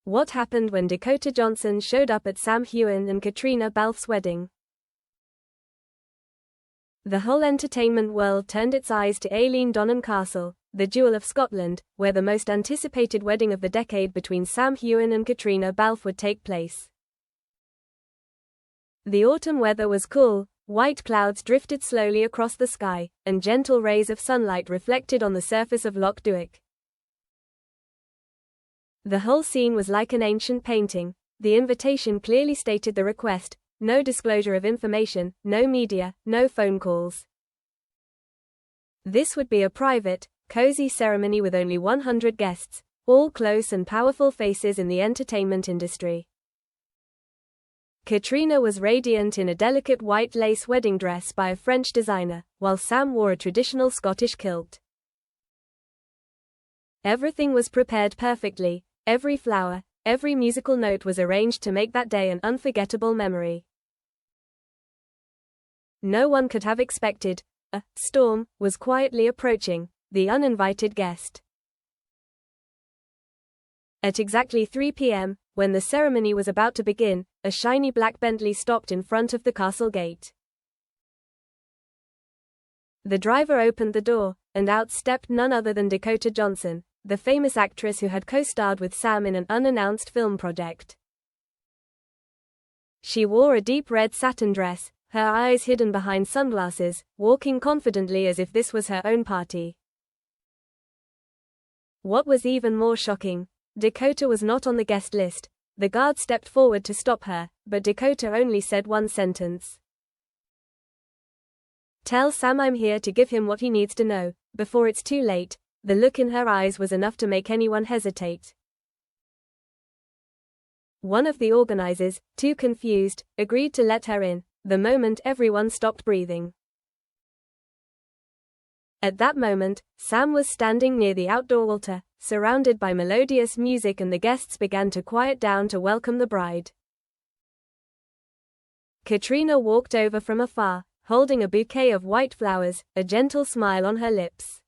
What happened when Dakota Johnson showed up at Sam Heughan and Caitriona Balfe's wedding? The whole entertainment world turned its eyes to Aileen Donnan Castle, the jewel of Scotland, where the most anticipated wedding of the decade between Sam Heughan and Caitriona Balfe would take place. The autumn weather was cool, white clouds drifted slowly across the sky, and gentle rays of sunlight reflected on the surface of Loch Duich. The whole scene was like an ancient painting. The invitation clearly stated the request: no disclosure of information, no media, no phone calls. This would be a private, cozy ceremony with only 100 guests, all close and powerful faces in the entertainment industry. Caitriona was radiant in a delicate white lace wedding dress by a French designer, while Sam wore a traditional Scottish kilt. Everything was prepared perfectly. Every flower, every musical note was arranged to make that day an unforgettable memory. No one could have expected a storm was quietly approaching the uninvited guest. At exactly 3 p.m., when the ceremony was about to begin, a shiny black Bentley stopped in front of the castle gate. The driver opened the door, and out stepped none other than Dakota Johnson, the famous actress who had co-starred with Sam in an unannounced film project. She wore a deep red satin dress, her eyes hidden behind sunglasses, walking confidently as if this was her own party. What was even more shocking, Dakota was not on the guest list. The guard stepped forward to stop her, but Dakota only said one sentence. "Tell Sam I'm here to give him what he needs to know, before it's too late." The look in her eyes was enough to make anyone hesitate. One of the organizers, too confused, agreed to let her in, the moment everyone stopped breathing. At that moment, Sam was standing near the outdoor altar, surrounded by melodious music, and the guests began to quiet down to welcome the bride. Caitriona walked over from afar, holding a bouquet of white flowers, a gentle smile on her lips.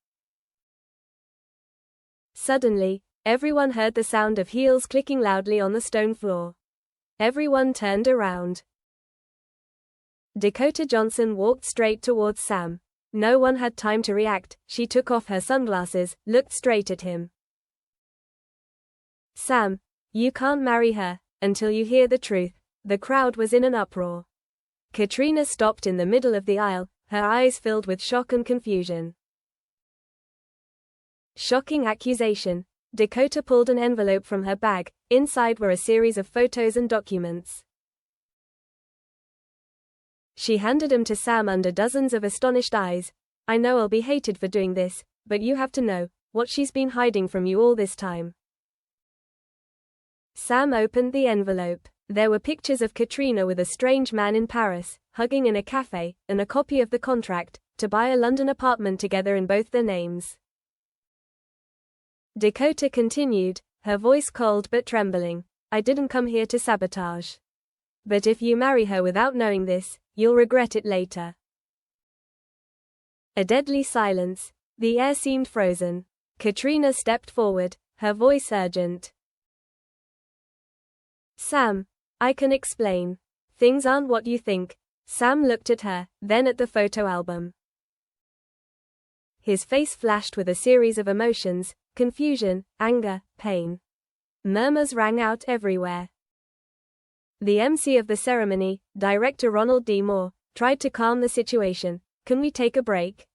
Suddenly, everyone heard the sound of heels clicking loudly on the stone floor. Everyone turned around. Dakota Johnson walked straight towards Sam. No one had time to react. She took off her sunglasses, looked straight at him. "Sam, you can't marry her until you hear the truth." The crowd was in an uproar. Caitriona stopped in the middle of the aisle, her eyes filled with shock and confusion. Shocking accusation. Dakota pulled an envelope from her bag. Inside were a series of photos and documents. She handed them to Sam under dozens of astonished eyes. "I know I'll be hated for doing this, but you have to know what she's been hiding from you all this time." Sam opened the envelope. There were pictures of Caitriona with a strange man in Paris, hugging in a cafe, and a copy of the contract to buy a London apartment together in both their names. Dakota continued, her voice cold but trembling. "I didn't come here to sabotage. But if you marry her without knowing this, you'll regret it later." A deadly silence. The air seemed frozen. Caitriona stepped forward, her voice urgent. "Sam, I can explain. Things aren't what you think." Sam looked at her, then at the photo album. His face flashed with a series of emotions: confusion, anger, pain. Murmurs rang out everywhere. The MC of the ceremony, Director Ronald D. Moore, tried to calm the situation. "Can we take a break?"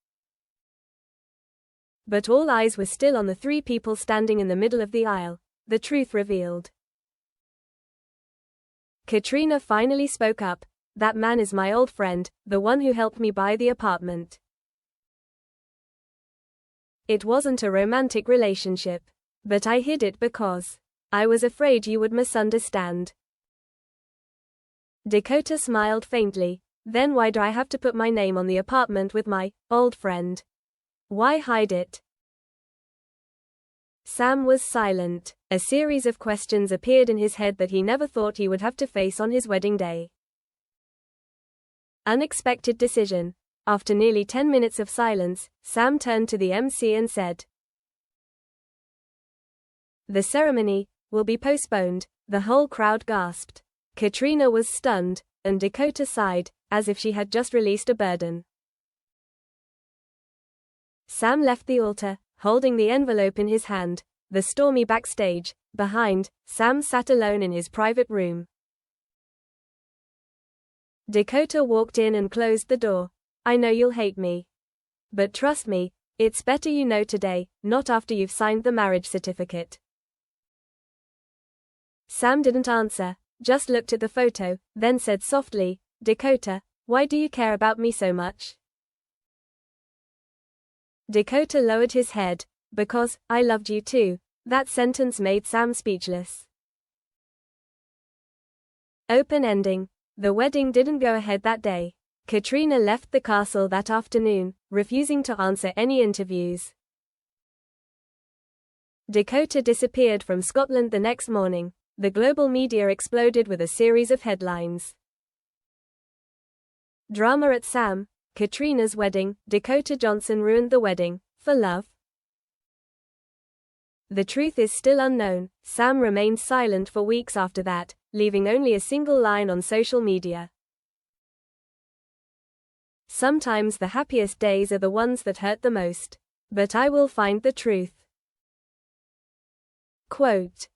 But all eyes were still on the three people standing in the middle of the aisle. The truth revealed. Caitriona finally spoke up. "That man is my old friend, the one who helped me buy the apartment. It wasn't a romantic relationship. But I hid it because I was afraid you would misunderstand." Dakota smiled faintly. "Then why do I have to put my name on the apartment with my old friend? Why hide it?" Sam was silent. A series of questions appeared in his head that he never thought he would have to face on his wedding day. Unexpected decision. After nearly 10 minutes of silence, Sam turned to the MC and said, "The ceremony, will be postponed, the whole crowd gasped. Caitriona was stunned, and Dakota sighed, as if she had just released a burden. Sam left the altar, holding the envelope in his hand. The stormy backstage, behind, Sam sat alone in his private room. Dakota walked in and closed the door. I know you'll hate me. But trust me, it's better you know today, not after you've signed the marriage certificate. Sam didn't answer, just looked at the photo, then said softly, Dakota, why do you care about me so much? Dakota lowered his head. Because, I loved you too. That sentence made Sam speechless. Open ending. The wedding didn't go ahead that day. Caitriona left the castle that afternoon, refusing to answer any interviews. Dakota disappeared from Scotland the next morning. The global media exploded with a series of headlines. Drama at Sam, Caitriona's wedding. Dakota Johnson ruined the wedding, for love. The truth is still unknown. Sam remained silent for weeks after that, leaving only a single line on social media. Sometimes the happiest days are the ones that hurt the most. But I will find the truth. Quote.